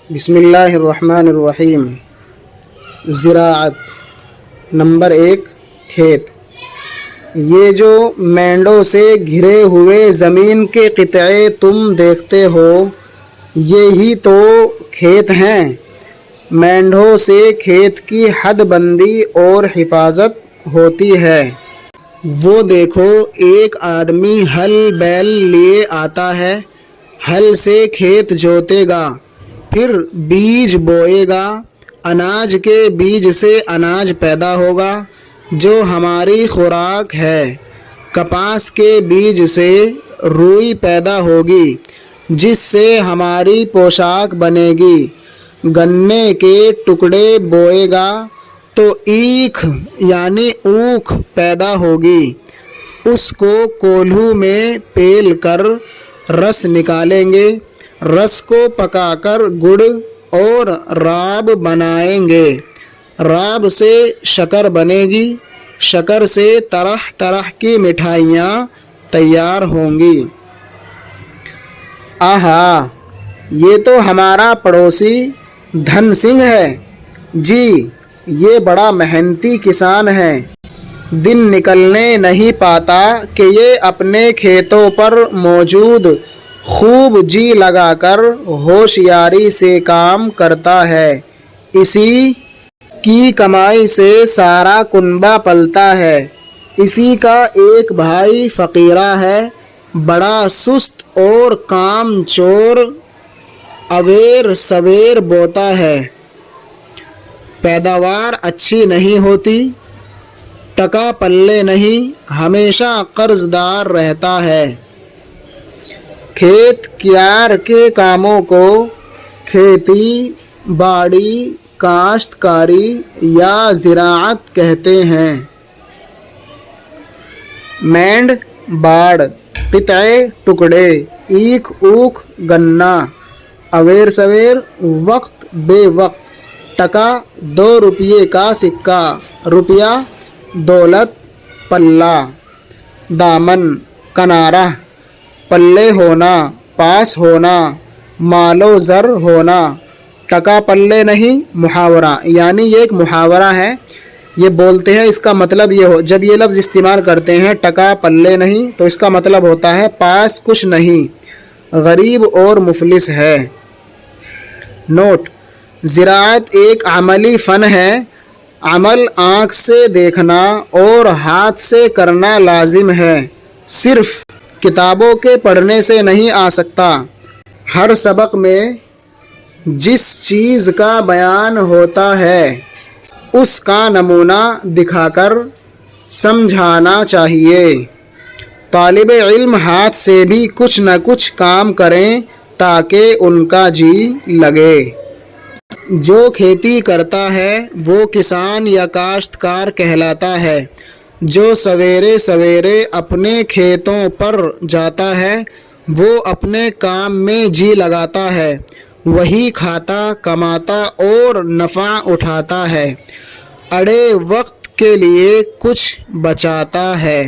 بسم اللہ الرحمن الرحیم۔ زراعت۔ نمبر 1، کھیت۔ یہ جو مینڈوں سے گھرے ہوئے زمین کے قطعے تم دیکھتے ہو، یہی تو کھیت ہیں۔ مینڈوں سے کھیت کی حد بندی اور حفاظت ہوتی ہے۔ وہ دیکھو، ایک آدمی ہل بیل لیے آتا ہے، ہل سے کھیت جوتے گا، پھر بیج بوئے گا، اناج کے بیج سے اناج پیدا ہوگا جو ہماری خوراک ہے۔ کپاس کے بیج سے روئی پیدا ہوگی جس سے ہماری پوشاک بنے گی۔ گنے کے ٹکڑے بوئے گا تو اینکھ یعنی اونکھ پیدا ہوگی، اس کو کولہو میں پیل کر رس نکالیں گے، رس کو پکا کر گڑ اور راب بنائیں گے، راب سے شکر بنے گی، شکر سے طرح طرح کی مٹھائیاں تیار ہوں گی۔ آہا، یہ تو ہمارا پڑوسی دھن سنگھ ہے جی، یہ بڑا محنتی کسان ہے۔ دن نکلنے نہیں پاتا کہ یہ اپنے کھیتوں پر موجود خوب جی لگا کر ہوشیاری سے کام کرتا ہے۔ اسی کی کمائی سے سارا کنبہ پلتا ہے۔ اسی کا ایک بھائی فقیرہ ہے، بڑا سست اور کام چور، اویر سویر بوتا ہے، پیداوار اچھی نہیں ہوتی، ٹکا پلے نہیں، ہمیشہ قرض دار رہتا ہے۔ کھیت کیار کے کاموں کو کھیتی باڑی، کاشتکاری یا زراعت کہتے ہیں۔ مینڈ باڑ، قطعے ٹکڑے، اینکھ اونکھ گنا، اویر سویر وقت بے وقت، ٹکا 2 روپیے کا سکہ، روپیہ دولت، پلہ، دامن، کنارہ، پلے ہونا، پاس ہونا، مال و زر ہونا، ٹکا پلے نہیں، محاورہ، یعنی یہ ایک محاورہ ہے، یہ بولتے ہیں، اس کا مطلب یہ ہو، جب یہ لفظ استعمال کرتے ہیں ٹکا پلے نہیں، تو اس کا مطلب ہوتا ہے پاس کچھ نہیں، غریب اور مفلس ہے۔ نوٹ: زراعت ایک عملی فن ہے۔ عمل آنکھ سے دیکھنا اور ہاتھ سے کرنا لازم ہے، صرف کتابوں کے پڑھنے سے نہیں آ سکتا۔ ہر سبق میں جس چیز کا بیان ہوتا ہے اس کا نمونہ دکھا کر سمجھانا چاہیے۔ طالب علم ہاتھ سے بھی کچھ نہ کچھ کام کریں تاکہ ان کا جی لگے۔ جو کھیتی کرتا ہے وہ کسان یا کاشتکار کہلاتا ہے۔ جو سویرے سویرے اپنے کھیتوں پر جاتا ہے وہ اپنے کام میں جی لگاتا ہے، وہی کھاتا، کماتا اور نفع اٹھاتا ہے، اڑے وقت کے لیے کچھ بچاتا ہے۔